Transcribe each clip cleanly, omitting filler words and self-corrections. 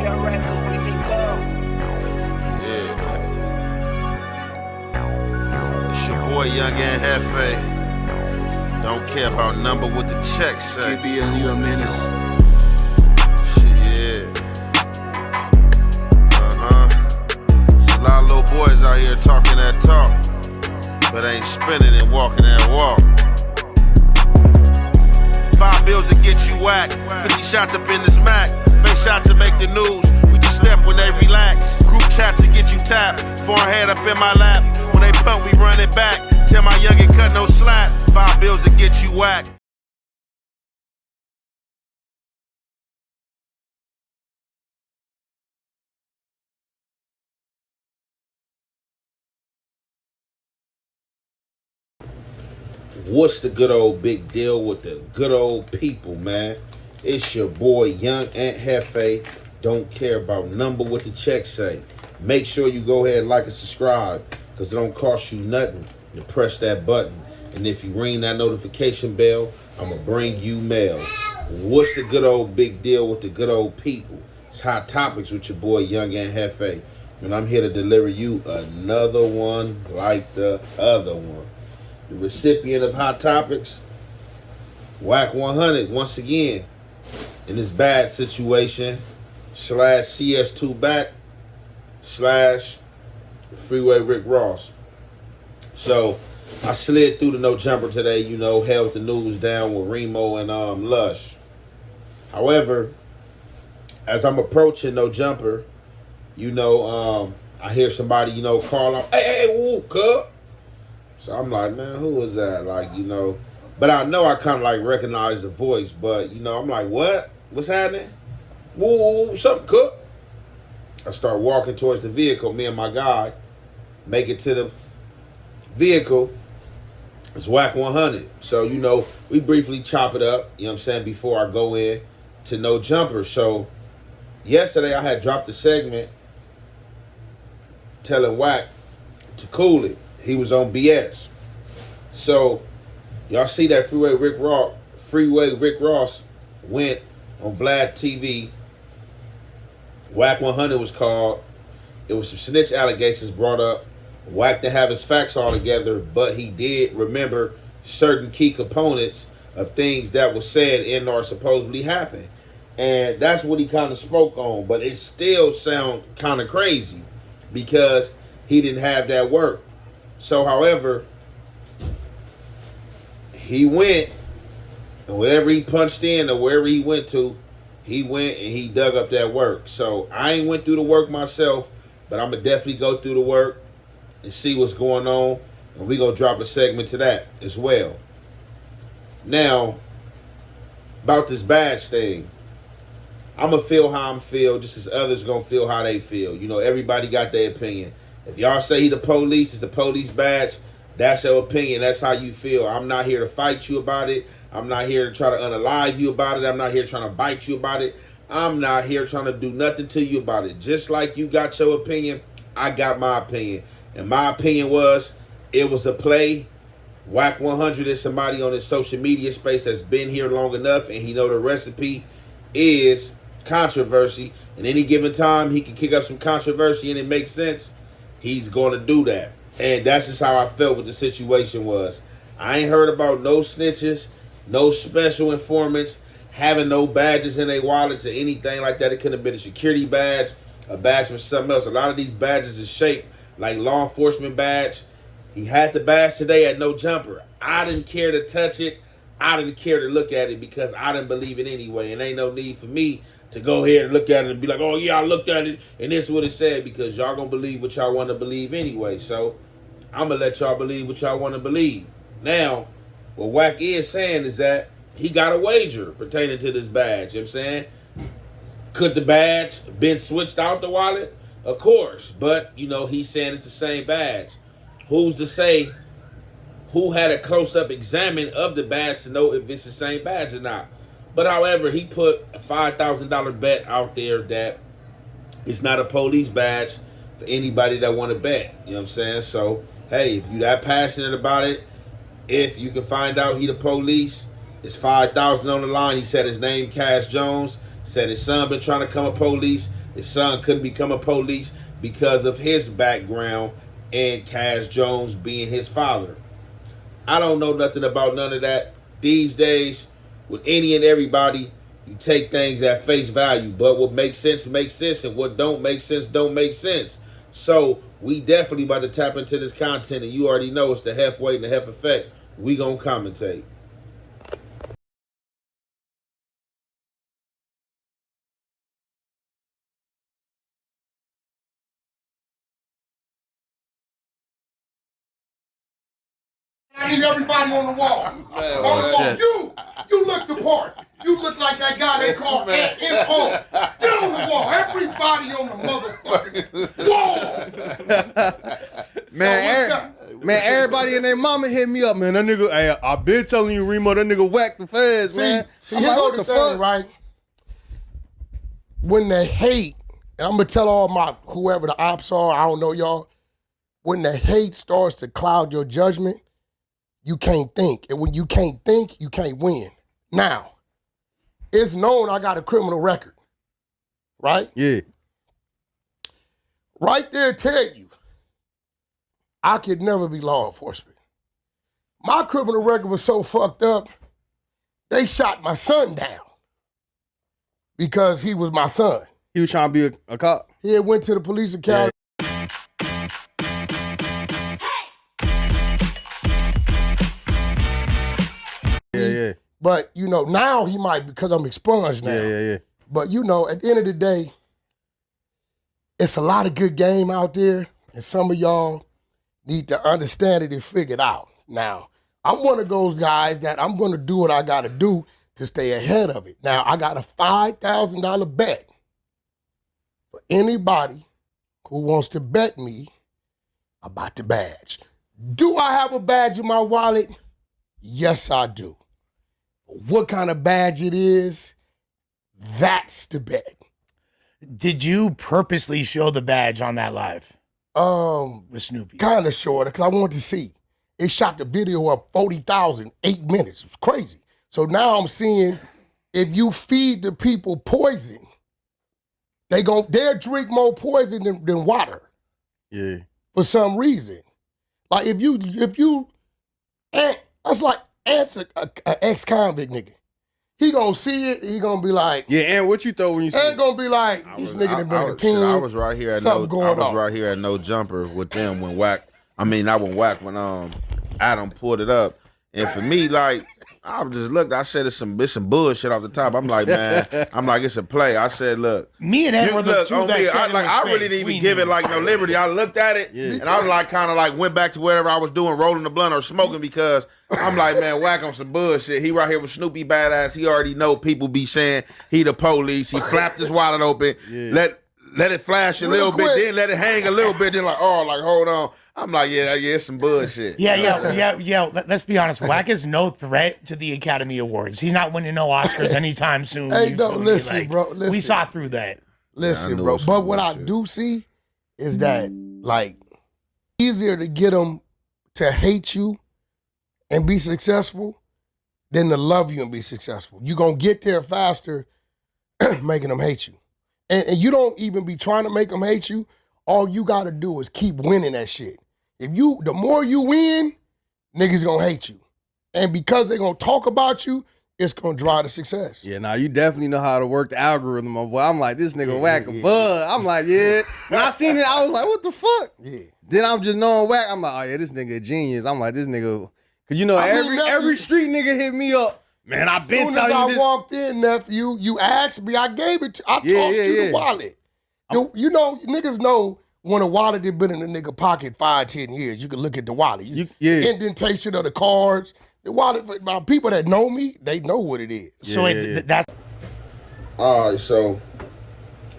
It's your boy Young and Jefe. Don't care about number what the check say. KBL, you a menace. Yeah. It's a lot of little boys out here talking that talk, but ain't spinning and walking that walk. 5 bills to get you whacked. 50 shots up in this Mac. Face shots to make the news. We just step when they relax. Group chats to get you tapped. Foreign head up in my lap. When they pump, we run it back. Tell my youngin' cut no slack. 5 bills to get you whacked. What's the good old big deal with the good old people, man? It's your boy Young and Jefe. Don't care about number what the check say. Make sure you go ahead and like and subscribe, because it don't cost you nothing to press that button. And if you ring that notification bell, I'm going to bring you mail. What's the good old big deal with the good old people? It's Hot Topics with your boy Young and Jefe. And I'm here to deliver you another one like the other one. The recipient of Hot Topics, Wack100, once again, in this bad situation, /CS2 back, / Freeway Rick Ross. So, I slid through the no jumper today, held the news down with Remo and Lush. However, as I'm approaching no jumper, I hear somebody, call out, hey, woo, cuz. So I'm like, man, who was that? But I know I kind of recognize the voice, but I'm like, what? What's happening? Woo, something cook. I start walking towards the vehicle. Me and my guy make it to the vehicle. It's Wack100. So, we briefly chop it up, before I go in to no jumper. So yesterday I had dropped a segment telling Wack to cool it. He was on BS. So y'all see that Freeway Rick Ross went on Vlad TV. Wack100 was called. It was some snitch allegations brought up. Wack didn't have his facts all together, but he did remember certain key components of things that was said and or supposedly happened. And that's what he kind of spoke on. But it still sounds kind of crazy because he didn't have that work. So, however, he went, and wherever he punched in or wherever he went to, he went and he dug up that work. So, I ain't went through the work myself, but I'm going to definitely go through the work and see what's going on, and we're going to drop a segment to that as well. Now, about this badge thing, I'm going to feel how I'm feel, just as others going to feel how they feel. Everybody got their opinion. If y'all say he the police, it's the police badge, that's your opinion. That's how you feel. I'm not here to fight you about it. I'm not here to try to unalive you about it. I'm not here trying to bite you about it. I'm not here trying to do nothing to you about it. Just like you got your opinion, I got my opinion. And my opinion was, it was a play. Wack100 is somebody on his social media space that's been here long enough, and he know the recipe is controversy. And any given time, he can kick up some controversy and it makes sense. He's going to do that. And that's just how I felt what the situation was. I ain't heard about no snitches, no special informants, having no badges in their wallets or anything like that. It could have been a security badge, a badge for something else. A lot of these badges is shaped like law enforcement badge. He had the badge today at no jumper. I didn't care to touch it. I didn't care to look at it because I didn't believe it anyway. And ain't no need for me to go ahead and look at it and be like, oh, yeah, I looked at it, and this is what it said, because y'all going to believe what y'all want to believe anyway. So I'm going to let y'all believe what y'all want to believe. Now, what Wack is saying is that he got a wager pertaining to this badge. You know what I'm saying? Could the badge been switched out the wallet? Of course. But, he's saying it's the same badge. Who's to say who had a close-up examine of the badge to know if it's the same badge or not? But however, he put a $5,000 bet out there that it's not a police badge for anybody that want to bet. You know what I'm saying? So, hey, if you that passionate about it, if you can find out he the police, it's $5,000 on the line. He said his name, Cash Jones. Said his son been trying to become a police. His son couldn't become a police because of his background and Cash Jones being his father. I don't know nothing about none of that. These days, with any and everybody, you take things at face value. But what makes sense, and what don't make sense, don't make sense. So we definitely about to tap into this content, and you already know it's the Hef Weight and the Hef Effect. We gonna commentate. I need everybody on the wall. You look the part. You look like that guy they call M.O. Get on the wall. Everybody on the motherfucking wall. Man, everybody and their mama hit me up, man. That nigga, hey, I been telling you, Remo, that nigga whacked the feds, man. See, here go the thing, right? When they hate, and I'm gonna tell all my whoever the ops are, I don't know y'all. When the hate starts to cloud your judgment, you can't think. And when you can't think, you can't win. Now, it's known I got a criminal record, right? Yeah. Right there tell you, I could never be law enforcement. My criminal record was so fucked up, they shot my son down because he was my son. He was trying to be a cop? He had went to the police academy. Yeah. But, you know, now he might because I'm expunged now. Yeah. But, you know, at the end of the day, it's a lot of good game out there, and some of y'all need to understand it and figure it out. Now, I'm one of those guys that I'm going to do what I got to do to stay ahead of it. Now, I got a $5,000 bet for anybody who wants to bet me about the badge. Do I have a badge in my wallet? Yes, I do. What kind of badge it is, that's the bet. Did you purposely show the badge on that live with Snoopy? Kind of short, because I wanted to see. It shot the video up 40,000, 8 minutes. It was crazy. So now I'm seeing if you feed the people poison, they'll drink more poison than water. Yeah. For some reason. Like if you that's like Ant's an ex-convict nigga. He gonna see it, he gonna be like, yeah, and what you thought when you see it? Ant gonna be like, this nigga done been in the pen. I was right here at No Jumper with them when when Adam pulled it up. And for me, like, I just looked, I said it's some bullshit off the top. I'm like, man, it's a play. I said, look. Me and Ed were the two that said I really didn't even give it like no liberty. I looked at it and I was like kind of like went back to whatever I was doing, rolling the blunt or smoking, because I'm like, man, Wack on some bullshit. He right here with Snoopy badass. He already know people be saying he the police. He flapped his wallet open, let it flash a little bit, then let it hang a little bit, then like, hold on. I'm like, yeah, it's some bullshit. Yeah. Let's be honest. Wack is no threat to the Academy Awards. He's not winning no Oscars anytime soon. Hey, listen, bro. Listen. We saw through that. Listen, bro. But what I do see is that, like, easier to get them to hate you and be successful than to love you and be successful. You're going to get there faster making them hate you. And you don't even be trying to make them hate you. All you got to do is keep winning that shit. The more you win, niggas gonna hate you. And because they gonna talk about you, it's gonna drive to success. Yeah, now you definitely know how to work the algorithm, my boy. I'm like, this nigga Wack a bud. I'm like, yeah. When I seen it, I was like, what the fuck? Yeah. Then I'm just knowing Wack. I'm like, oh yeah, this nigga a genius. I'm like, this nigga, cause you know, every street nigga hit me up. Man, I've been telling you this. As soon as I walked in, nephew, you asked me, I gave it to I tossed you the wallet. You know, niggas know when a wallet had been in a nigga pocket 5-10 years, you can look at the wallet. Indentation of the cards. The wallet, for people that know me, they know what it is. That's... All right, so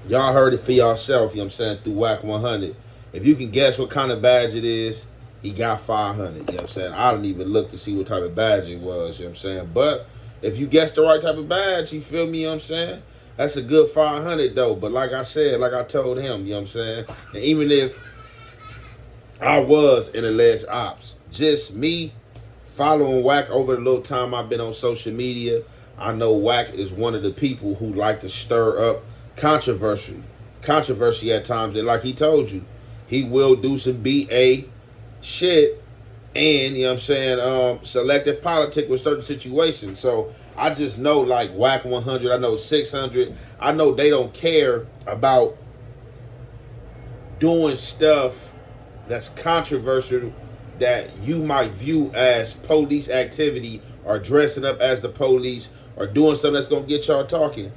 y'all heard it for yourself, you know what I'm saying, through Wack100. If you can guess what kind of badge it is, he got 500, you know what I'm saying? I didn't even look to see what type of badge it was, you know what I'm saying? But if you guess the right type of badge, you feel me, you know what I'm saying? That's a good 500 though. But like I said, like I told him, you know what I'm saying? And even if I was in alleged ops, just me following Wack over the little time I've been on social media, I know Wack is one of the people who like to stir up controversy at times. And like he told you, he will do some BA shit and, you know what I'm saying, selective politic with certain situations. So I just know like Wack100, I know 600, I know they don't care about doing stuff that's controversial that you might view as police activity or dressing up as the police or doing something that's going to get y'all talking.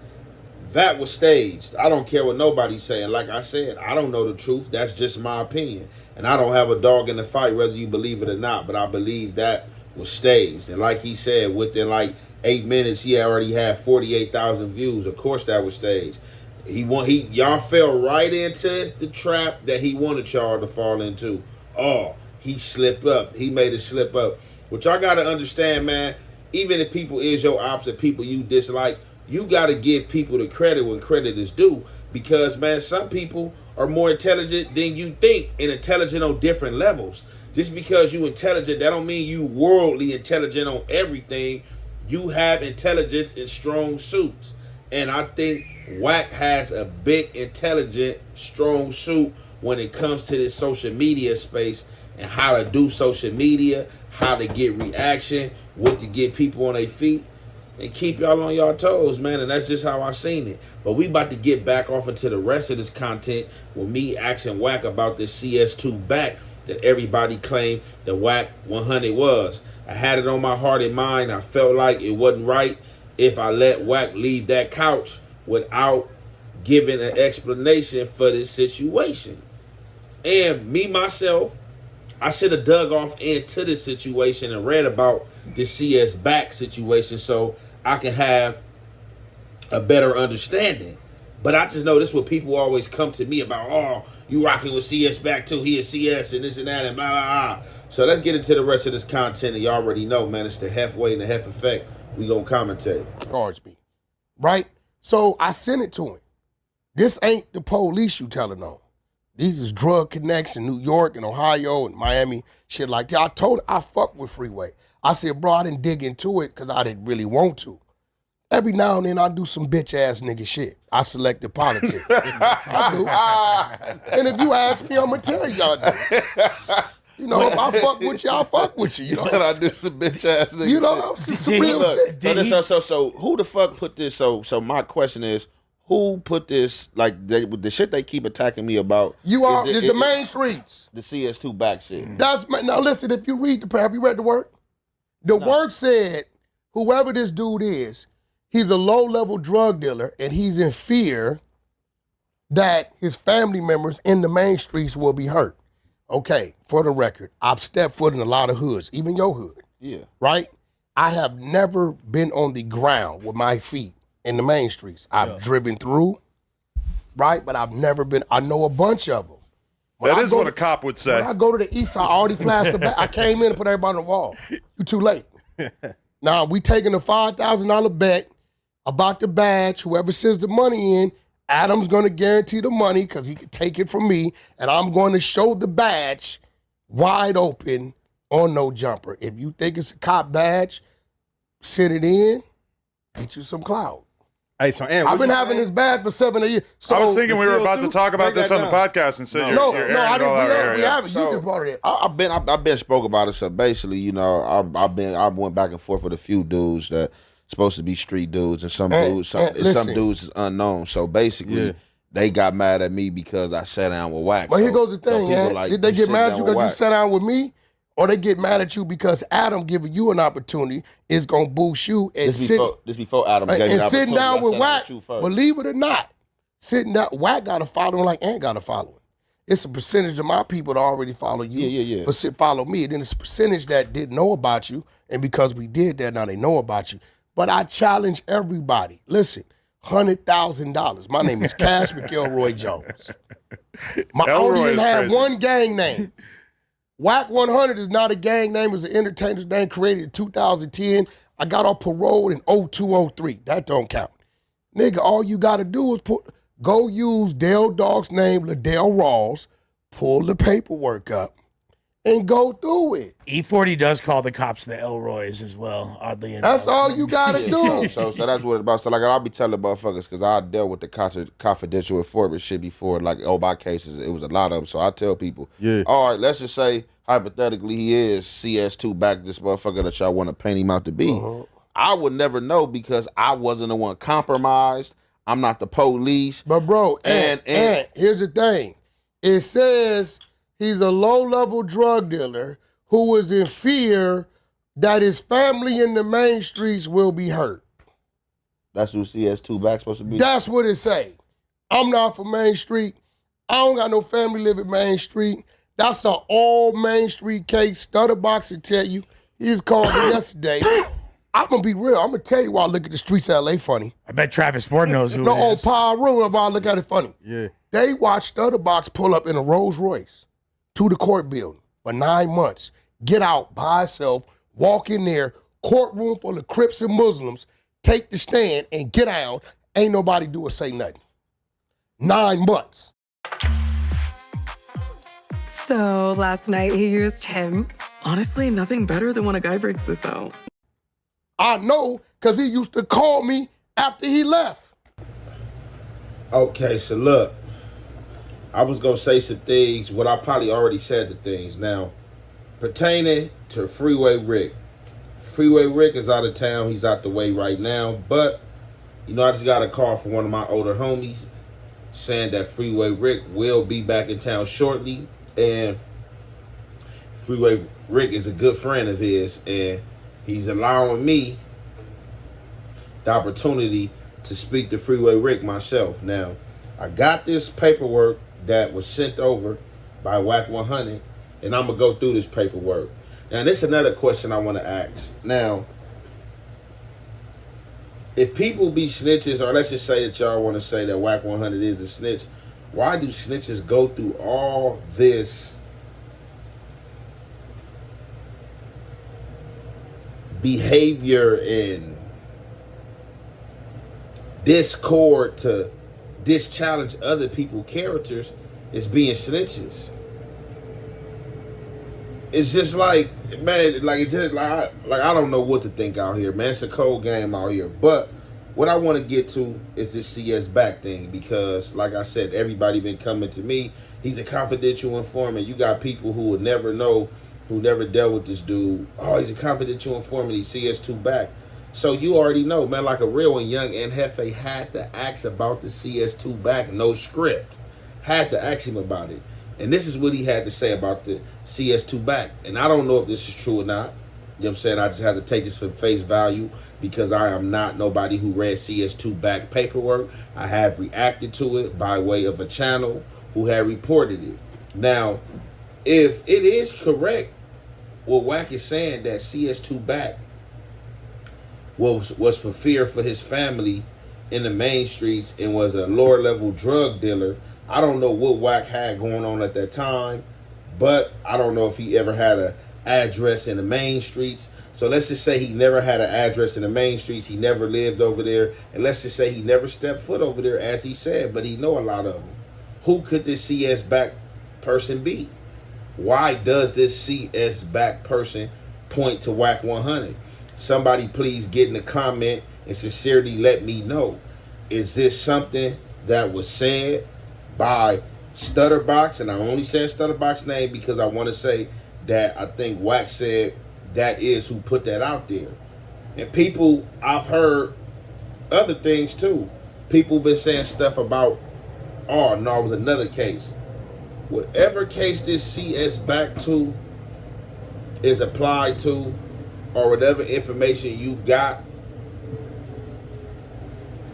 That was staged. I don't care what nobody's saying. Like I said, I don't know the truth. That's just my opinion. And I don't have a dog in the fight, whether you believe it or not. But I believe that was staged. And like he said, within like 8 minutes, he already had 48,000 views. Of course that was staged. Y'all fell right into the trap that he wanted y'all to fall into. Oh, he slipped up. He made it slip up. Which y'all got to understand, man. Even if people is your opposite, people you dislike, you got to give people the credit when credit is due. Because, man, some people are more intelligent than you think and intelligent on different levels. Just because you intelligent, that don't mean you worldly intelligent on everything. You have intelligence in strong suits. And I think Wack has a big, intelligent, strong suit when it comes to this social media space and how to do social media, how to get reaction, what to get people on their feet, and keep y'all on y'all toes, man. And that's just how I seen it. But we about to get back off into the rest of this content with me asking Wack about this CS2 back that everybody claimed that Wack100 was. I had it on my heart and mind. I felt like it wasn't right if I let Wack leave that couch without giving an explanation for this situation. And me, myself, I should have dug off into this situation and read about this CS back situation so I can have a better understanding. But I just know this is what people always come to me about. Oh, you rocking with CS back too. He is CS and this and that and blah, blah, blah. So let's get into the rest of this content. And you already know, man, it's the Hef way and the Hef effect. We gonna commentate. Charge me, right? So I sent it to him. This ain't the police you telling on. These is drug connects in New York and Ohio and Miami, shit like that. I told him I fuck with Freeway. I said, bro, I didn't dig into it because I didn't really want to. Every now and then I do some bitch ass nigga shit. I selected politics. I do. And if you ask me, I'm gonna tell y'all that. You know, if I fuck with you, I'll fuck with you. You know, I do some bitch ass nigga. You know, some real shit. So who the fuck put this? So my question is, who put this? Like the shit they keep attacking me about. It's the main streets. The CS2 back shit. Now listen. If you read have you read the work? The work said whoever this dude is, he's a low-level drug dealer, and he's in fear that his family members in the main streets will be hurt. Okay, for the record, I've stepped foot in a lot of hoods, even your hood. Yeah. Right? I have never been on the ground with my feet in the main streets. I've driven through, right? But I've never been, I know a bunch of them. That is what a cop would say. When I go to the east side, I already flashed the back. I came in and put everybody on the wall. You too late. Now, we taking a $5,000 bet about the badge. Whoever sends the money in, Adam's going to guarantee the money because he can take it from me, and I'm going to show the badge wide open on no jumper. If you think it's a cop badge, send it in, get you some clout. Hey, so I've been having this badge for 7 years. So I was thinking we were about to talk about this on the podcast and say no, I didn't. We haven't. So, you been part of it. I've been spoke about it. So basically, you know, I went back and forth with a few dudes that supposed to be street dudes, and some dudes is unknown. So basically, they got mad at me because I sat down with Wack. But here goes the thing, did they get mad at you because you sat down with me? Or they get mad at you because Adam giving you an opportunity is gonna boost you and this before Adam gave me and the sitting down with Wack. With Believe it or not, sitting down, Wack got a following like Ant got a following. It's a percentage of my people that already follow you, yeah. but follow me. And then it's a percentage that didn't know about you, and because we did that, now they know about you. But I challenge everybody. Listen, $100,000. My name is Cash McElroy Jones. My only have one gang name. Wack100 is not a gang name. It's an entertainer's name created in 2010. I got off parole in 0203. That don't count. Nigga, all you got to do is go use Dale Dog's name, Ladell Rawls, pull the paperwork up, and go through it. E40 does call the cops the Elroys as well, oddly enough. That's all you gotta do. So that's what it's about. So like I'll be telling motherfuckers because I dealt with the confidential informant shit before. Like my cases, it was a lot of them. So I tell people, all right, let's just say hypothetically he is CS2 back, this motherfucker that y'all want to paint him out to be. I would never know because I wasn't the one compromised. I'm not the police. But bro, and here's the thing. It says he's a low-level drug dealer who was in fear that his family in the main streets will be hurt. That's who CS2 back supposed to be? That's what it say. I'm not from Main Street. I don't got no family live at Main Street. That's an all Main Street case. Stutterbox will tell you. He just called me yesterday. I'm going to be real. I'm going to tell you why I look at the streets of L.A. funny. I bet Travis Ford knows who it on is. Power Room, why I look at it funny. Yeah. They watched Stutterbox pull up in a Rolls Royce to the court building for 9 months, get out by himself, walk in there, courtroom full of Crips and Muslims, take the stand and get out. Ain't nobody do or say nothing. 9 months. So last night he used Hims. Honestly, nothing better than when a guy breaks this out. I know, because he used to call me after he left. Okay, so look, I was going to say some things, what I probably already said the things. Now, pertaining to Freeway Rick. Freeway Rick is out of town. He's out the way right now. But, you know, I just got a call from one of my older homies saying that Freeway Rick will be back in town shortly. And Freeway Rick is a good friend of his. And he's allowing me the opportunity to speak to Freeway Rick myself. Now, I got this paperwork that was sent over by Wack100, and I'm going to go through this paperwork. Now, this is another question I want to ask. Now, if people be snitches, or let's just say that y'all want to say that Wack100 is a snitch, why do snitches go through all this behavior and discord to dischallenge other people's characters as being snitches? It's just like, man, like it just like I don't know what to think out here, man. It's a cold game out here. But what I want to get to is this CS back thing, because like I said, everybody been coming to me. He's a confidential informant. You got people who would never know, who never dealt with this dude. Oh, he's a confidential informant. He's CS2 back. So you already know, man, like a real and young and Jefe had to ask about the CS2 back, no script. Had to ask him about it. And this is what he had to say about the CS2 back. And I don't know if this is true or not. You know what I'm saying? I just have to take this for face value because I am not nobody who read CS2 back paperwork. I have reacted to it by way of a channel who had reported it. Now, if it is correct, what Wack is saying that CS2 back was for fear for his family in the main streets and was a lower level drug dealer. I don't know what Wack had going on at that time, but I don't know if he ever had an address in the main streets. So let's just say he never had an address in the main streets. He never lived over there. And let's just say he never stepped foot over there, as he said, but he know a lot of them. Who could this CS back person be? Why does this CS back person point to Wack100? Somebody please get in the comment and sincerely let me know. Is this something that was said by Stutterbox? And I only said Stutterbox name because I want to say that I think Wack said that is who put that out there. And people, I've heard other things too. People been saying stuff about, oh no, it was another case. Whatever case this CS back to is applied to, or whatever information you got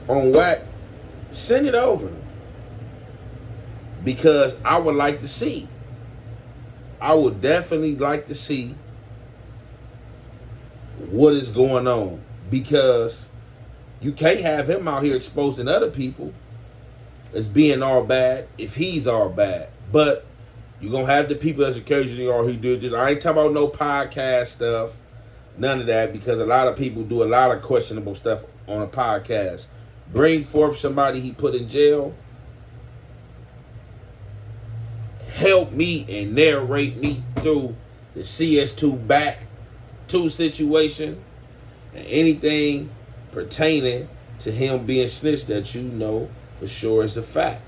on Wack, send it over. Because I would like to see. I would definitely like to see what is going on. Because you can't have him out here exposing other people as being all bad if he's all bad. But you're going to have the people that's occasionally, oh, he did this. I ain't talking about no podcast stuff. None of that, because a lot of people do a lot of questionable stuff on a podcast. Bring forth somebody he put in jail. help me and narrate me through the CS2 back2 situation and anything pertaining to him being snitched that you know for sure is a fact.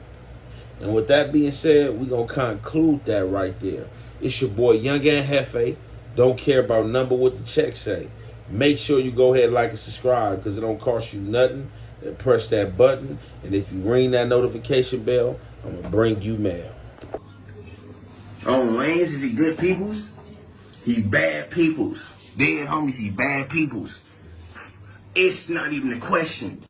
And with that being said, we're going to conclude that right there. It's your boy Young and Jefe. Don't care about number what the check say. Make sure you go ahead, like, and subscribe because it don't cost you nothing. And press that button. And if you ring that notification bell, I'm going to bring you mail. On lanes, is he good peoples? He bad peoples. Dead homies, he bad peoples. It's not even a question.